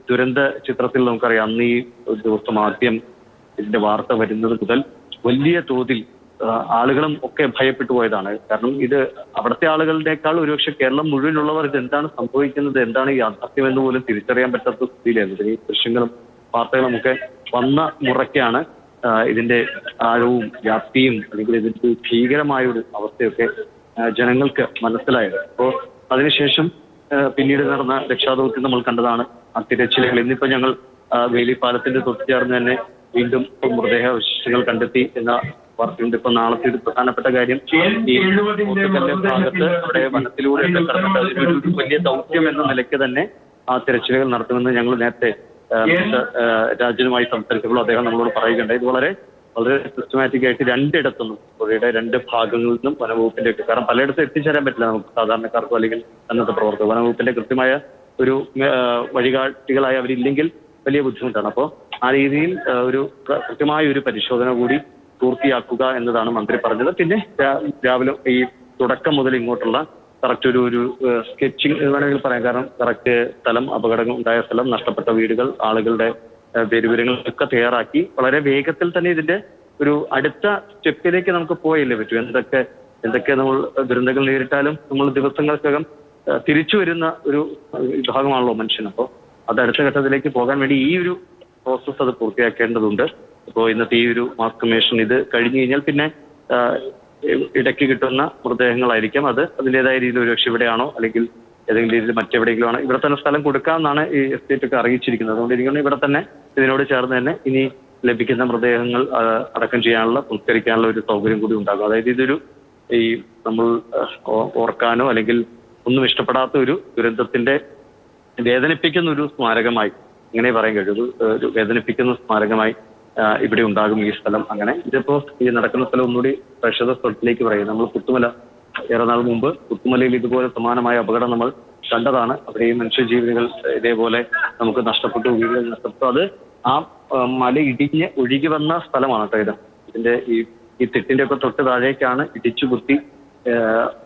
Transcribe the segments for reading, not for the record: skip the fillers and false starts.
ദുരന്ത ചിത്രത്തിൽ നമുക്കറിയാം അന്ന് ഈ ദിവസം ആദ്യം ഇതിന്റെ വാർത്ത വരുന്നത് മുതൽ വലിയ തോതിൽ ആളുകളും ഒക്കെ ഭയപ്പെട്ടു പോയതാണ്. കാരണം ഇത് അവിടുത്തെ ആളുകളുടേക്കാൾ ഒരുപക്ഷെ കേരളം മുഴുവനുള്ളവർ ഇത് എന്താണ് സംഭവിക്കുന്നത്, എന്താണ് ഈ യാഥാർത്ഥ്യമെന്ന് പോലും തിരിച്ചറിയാൻ പറ്റാത്ത സ്ഥിതിയിലായിരുന്നു. ഈ ദൃശ്യങ്ങളും വാർത്തകളും ഒക്കെ വന്ന മുറയ്ക്കാണ് ഇതിന്റെ ആഴവും വ്യാപ്തിയും അല്ലെങ്കിൽ ഇതിന്റെ ഭീകരമായ ഒരു അവസ്ഥയൊക്കെ ജനങ്ങൾക്ക് മനസ്സിലായത്. അപ്പോൾ അതിനുശേഷം പിന്നീട് നടന്ന രക്ഷാദൗത്യം നമ്മൾ കണ്ടതാണ് ആ തിരച്ചിലുകൾ. ഇന്നിപ്പോ ഞങ്ങൾ വേലിപ്പാലത്തിന്റെ തൊട്ട് ചേർന്ന് തന്നെ വീണ്ടും മൃതദേഹാവശിഷ്ടങ്ങൾ കണ്ടെത്തി എന്ന വാർത്തയുണ്ട്. ഇപ്പൊ നാളത്തെ ഒരു പ്രധാനപ്പെട്ട കാര്യം ഈ പോത്തുകല്ല് ഭാഗത്ത് അവിടെ വനത്തിലൂടെയൊക്കെ കടന്നിട്ട് അതിനൊരു വലിയ ദൗത്യം എന്ന നിലയ്ക്ക് തന്നെ ആ തിരച്ചിലുകൾ നടത്തുമെന്ന് ഞങ്ങൾ നേരത്തെ രാജ്യനുമായി സംസാരിച്ചപ്പോൾ അദ്ദേഹം നമ്മളോട് പറയുകയുണ്ടായി. ഇത് വളരെ സിസ്റ്റമാറ്റിക് ആയിട്ട് രണ്ടിടത്തുനിന്നും പുഴയുടെ രണ്ട് ഭാഗങ്ങളിൽ നിന്നും വനവകുപ്പിന്റെ ഒക്കെ, കാരണം പലയിടത്തും എത്തിച്ചേരാൻ പറ്റില്ല നമുക്ക് സാധാരണക്കാർക്കോ അല്ലെങ്കിൽ അന്നത്തെ പ്രവർത്തകർ. വനവകുപ്പിന്റെ കൃത്യമായ ഒരു വഴികാട്ടികളായി അവരില്ലെങ്കിൽ വലിയ ബുദ്ധിമുട്ടാണ്. അപ്പോൾ ആ രീതിയിൽ ഒരു കൃത്യമായ ഒരു പരിശോധന കൂടി പൂർത്തിയാക്കുക എന്നതാണ് മന്ത്രി പറഞ്ഞത്. പിന്നെ രാവിലെ ഈ തുടക്കം മുതൽ ഇങ്ങോട്ടുള്ള കറക്റ്റ് ഒരു സ്കെച്ചിങ് വേണമെങ്കിൽ പറയാം. കാരണം കറക്റ്റ് സ്ഥലം, അപകടങ്ങൾ ഉണ്ടായ സ്ഥലം, നഷ്ടപ്പെട്ട വീടുകൾ, ആളുകളുടെ പേരുവിവരങ്ങൾ ഒക്കെ തയ്യാറാക്കി വളരെ വേഗത്തിൽ തന്നെ ഇതിന്റെ ഒരു അടുത്ത സ്റ്റെപ്പിലേക്ക് നമുക്ക് പോയല്ലേ പറ്റൂ. എന്തൊക്കെ നമ്മൾ ദുരന്തങ്ങൾ നേരിട്ടാലും നമ്മൾ ദിവസങ്ങൾക്കകം തിരിച്ചു വരുന്ന ഒരു വിഭാഗമാണല്ലോ മനുഷ്യൻ. അപ്പോൾ അത് അടുത്ത ഘട്ടത്തിലേക്ക് പോകാൻ വേണ്ടി ഈ ഒരു പ്രോസസ്സ് അത് പൂർത്തിയാക്കേണ്ടതുണ്ട്. അപ്പോൾ ഇന്നത്തെ ഈ ഒരു മാസ് കമ്മീഷൻ ഇത് കഴിഞ്ഞു കഴിഞ്ഞാൽ പിന്നെ ഇടയ്ക്ക് കിട്ടുന്ന മൃതദേഹങ്ങളായിരിക്കും. അത് അതിൻ്റെതായ രീതിയിൽ ഒരു പക്ഷേ ഇവിടെയാണോ അല്ലെങ്കിൽ ഏതെങ്കിലും രീതിയിൽ മറ്റെവിടെയെങ്കിലും ആണോ ഇവിടെ തന്നെ സ്ഥലം കൊടുക്കാമെന്നാണ് ഈ എസ്റ്റേറ്റ് ഒക്കെ അറിയിച്ചിരിക്കുന്നത്. അതുകൊണ്ട് എനിക്ക് ഇവിടെ തന്നെ ഇതിനോട് ചേർന്ന് തന്നെ ഇനി ലഭിക്കുന്ന മൃതദേഹങ്ങൾ അടക്കം ചെയ്യാനുള്ള, സംസ്കരിക്കാനുള്ള ഒരു സൗകര്യം കൂടി ഉണ്ടാകും. അതായത് ഇതൊരു ഈ നമ്മൾ ഓർക്കാനോ അല്ലെങ്കിൽ ഒന്നും ഇഷ്ടപ്പെടാത്ത ഒരു ദുരന്തത്തിന്റെ വേദനിപ്പിക്കുന്ന ഒരു സ്മാരകമായി ഇങ്ങനെ പറയാൻ കഴിയും. ഒരു വേദനിപ്പിക്കുന്ന സ്മാരകമായി ഇവിടെ ഉണ്ടാകും ഈ സ്ഥലം. അങ്ങനെ ഇതിപ്പോ ഈ നടക്കുന്ന സ്ഥലം ഒന്നുകൂടി പ്രേക്ഷക സ്ഥലത്തിലേക്ക് പറയും. നമ്മൾ പുത്തുമല ഏറെ നാൾ മുമ്പ് പുത്തുമലയിൽ ഇതുപോലെ സമാനമായ അപകടം നമ്മൾ കണ്ടതാണ്. അവിടെയും മനുഷ്യജീവികൾ ഇതേപോലെ നമുക്ക് നഷ്ടപ്പെട്ടു, വീടുകൾ നഷ്ടപ്പെട്ടു. അത് ആ മല ഇടിഞ്ഞ് ഒഴുകി വന്ന സ്ഥലമാണ് കേട്ടോ ഇത്. ഇതിന്റെ ഈ തെറ്റിന്റെ ഒക്കെ തൊട്ട് താഴേക്കാണ് ഇടിച്ചു കുത്തി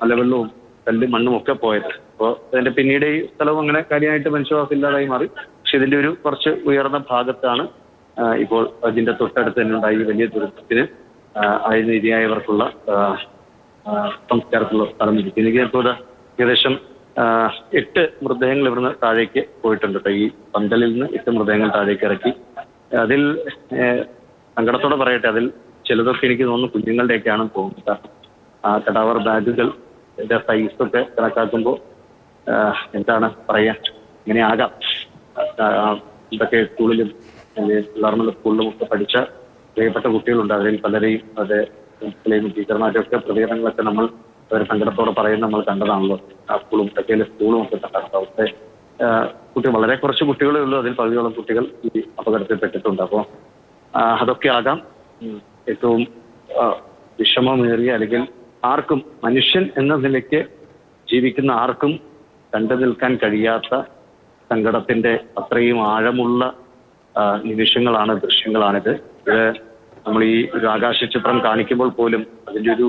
മലവെള്ളവും കല്ലും മണ്ണും ഒക്കെ പോയത്. അപ്പോൾ അതിന്റെ പിന്നീട് ഈ സ്ഥലവും അങ്ങനെ കാര്യമായിട്ട് മനുഷ്യവാസം ഇല്ലാതായി മാറി. പക്ഷെ ഇതിന്റെ ഒരു കുറച്ച് ഉയർന്ന ഭാഗത്താണ് ഇപ്പോൾ അതിന്റെ തൊട്ടടുത്ത് തന്നെ ഉണ്ടായി വലിയ ദുരന്തത്തിന് നിര്യായവർക്കുള്ള സംസ്കാരത്തിലുള്ള സ്ഥലം ഇരിക്കും. എനിക്ക് ഇപ്പോൾ ഏകദേശം 8 മൃതദേഹങ്ങൾ ഇവിടുന്ന് താഴേക്ക് പോയിട്ടുണ്ട്. ഈ പന്തലിൽ നിന്ന് 8 മൃതദേഹങ്ങൾ താഴേക്ക് ഇറക്കി. അതിൽ സങ്കടത്തോടെ പറയട്ടെ, അതിൽ ചിലതൊക്കെ എനിക്ക് തോന്നുന്നു കുഞ്ഞുങ്ങളുടെയൊക്കെയാണ് പോകുന്നത്. ആ കടാവർ ബാഗുകൾ ഇതിന്റെ സൈസൊക്കെ കണക്കാക്കുമ്പോൾ എന്താണ് പറയാ, ഇങ്ങനെ ആകാം. ഇതൊക്കെ സ്കൂളിലും പിള്ളേർമുള്ള സ്കൂളിലും ഒക്കെ പഠിച്ച പ്രിയപ്പെട്ട കുട്ടികളുണ്ട്. അതിൽ പലരെയും അത് ടീച്ചർമാരൊക്കെ പ്രതികരണങ്ങളൊക്കെ നമ്മൾ ഒരു സങ്കടത്തോടെ പറയുന്നത് നമ്മൾ കണ്ടതാണല്ലോ. ആ സ്കൂളും തെക്കേലെ സ്കൂളും ഒക്കെ കണ്ടത്. അവിടുത്തെ കുട്ടികൾ വളരെ കുറച്ച് കുട്ടികളേ ഉള്ളൂ. അതിൽ പകുതിയോളം കുട്ടികൾ ഈ അപകടത്തിൽപ്പെട്ടിട്ടുണ്ട്. അപ്പോൾ അതൊക്കെ ആകാം ഏറ്റവും വിഷമമേറിയ, അല്ലെങ്കിൽ ആർക്കും മനുഷ്യൻ എന്ന നിലയ്ക്ക് ജീവിക്കുന്ന ആർക്കും കണ്ടു നിൽക്കാൻ കഴിയാത്ത സങ്കടത്തിന്റെ അത്രയും ആഴമുള്ള നിമിഷങ്ങളാണ്, ദൃശ്യങ്ങളാണിത്. ഇത് നമ്മൾ ഈ ഒരു ആകാശ ചിത്രം കാണിക്കുമ്പോൾ പോലും അതിൻ്റെ ഒരു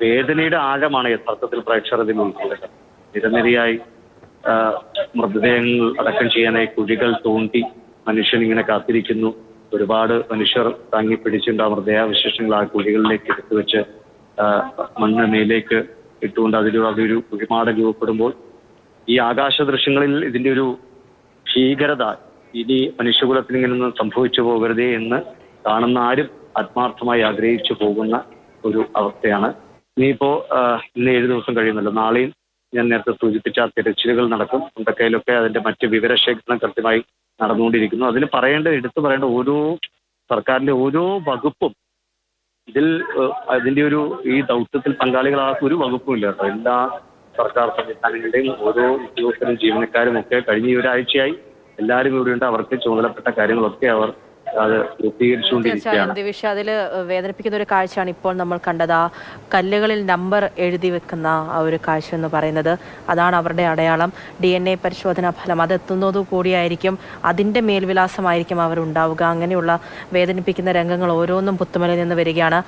വേദനയുടെ ആഴമാണ് യഥാർത്ഥത്തിൽ പ്രേക്ഷകർ ഇതിൽ ഉൾക്കൊള്ളുന്നത്. നിരനിരയായി മൃതദേഹങ്ങൾ അടക്കം ചെയ്യാനായി കുഴികൾ തോണ്ടി മനുഷ്യൻ ഇങ്ങനെ കാത്തിരിക്കുന്നു. ഒരുപാട് മനുഷ്യർ താങ്ങി പിടിച്ചിട്ടുണ്ട് ആ മൃതദേഹാവശിഷ്ടങ്ങൾ ആ കുഴികളിലേക്ക് എടുത്തു വെച്ച് മണ്ണ് മേലേക്ക് ഇട്ടുകൊണ്ട് അതൊരു കുഴിമാട രൂപപ്പെടുമ്പോൾ ഈ ആകാശ ദൃശ്യങ്ങളിൽ ഇതിന്റെ ഒരു ഭീകരത, ഇനി മനുഷ്യകുലത്തിന് ഇങ്ങനൊന്നും സംഭവിച്ചു പോകരുതേ എന്ന് കാണുന്ന ആരും ആത്മാർത്ഥമായി ആഗ്രഹിച്ചു പോകുന്ന ഒരു അവസ്ഥയാണ്. ഇനിയിപ്പോ ഇന്ന് 7 ദിവസം കഴിയുന്നല്ലോ. നാളെയും ഞാൻ നേരത്തെ സൂചിപ്പിച്ച ആ തിരച്ചിലുകൾ നടക്കും. മുണ്ടക്കയിലൊക്കെ അതിന്റെ മറ്റ് വിവരശേഖരണം കൃത്യമായി നടന്നുകൊണ്ടിരിക്കുന്നു. അതിന് എടുത്തു പറയേണ്ട ഓരോ സർക്കാരിന്റെ ഓരോ വകുപ്പും ഇതിൽ അതിന്റെ ഈ ദൗത്യത്തിൽ പങ്കാളികളാകാത്ത ഒരു വകുപ്പും ഇല്ല കേട്ടോ. എല്ലാ സർക്കാർ സംവിധാനങ്ങളുടെയും ഓരോ ഉദ്യോഗസ്ഥരും ജീവനക്കാരും ഒക്കെ കഴിഞ്ഞ ഒരാഴ്ചയായി എല്ലാവരും ഇവിടെയുണ്ട്. അവർക്ക് ചുമതലപ്പെട്ട കാര്യങ്ങളൊക്കെ അവർ അത് പൂർത്തീകരിച്ചുകൊണ്ടിരിക്കുകയാണ്. ദിവിഷ, അതിൽ വേദനിപ്പിക്കുന്ന ഒരു കാഴ്ചയാണ് ഇപ്പോൾ നമ്മൾ കണ്ടത്. ആ കല്ലുകളിൽ നമ്പർ എഴുതി വെക്കുന്ന ആ ഒരു കാഴ്ച എന്ന് പറയുന്നത് അതാണ് അവരുടെ അടയാളം. DNA പരിശോധനാ ഫലം അതെത്തുന്നതു കൂടിയായിരിക്കും, അതിൻ്റെ മേൽവിലാസമായിരിക്കും അവർ ഉണ്ടാവുക. അങ്ങനെയുള്ള വേദനിപ്പിക്കുന്ന രംഗങ്ങൾ ഓരോന്നും പുത്തുമലയിൽ നിന്ന് വരികയാണ്.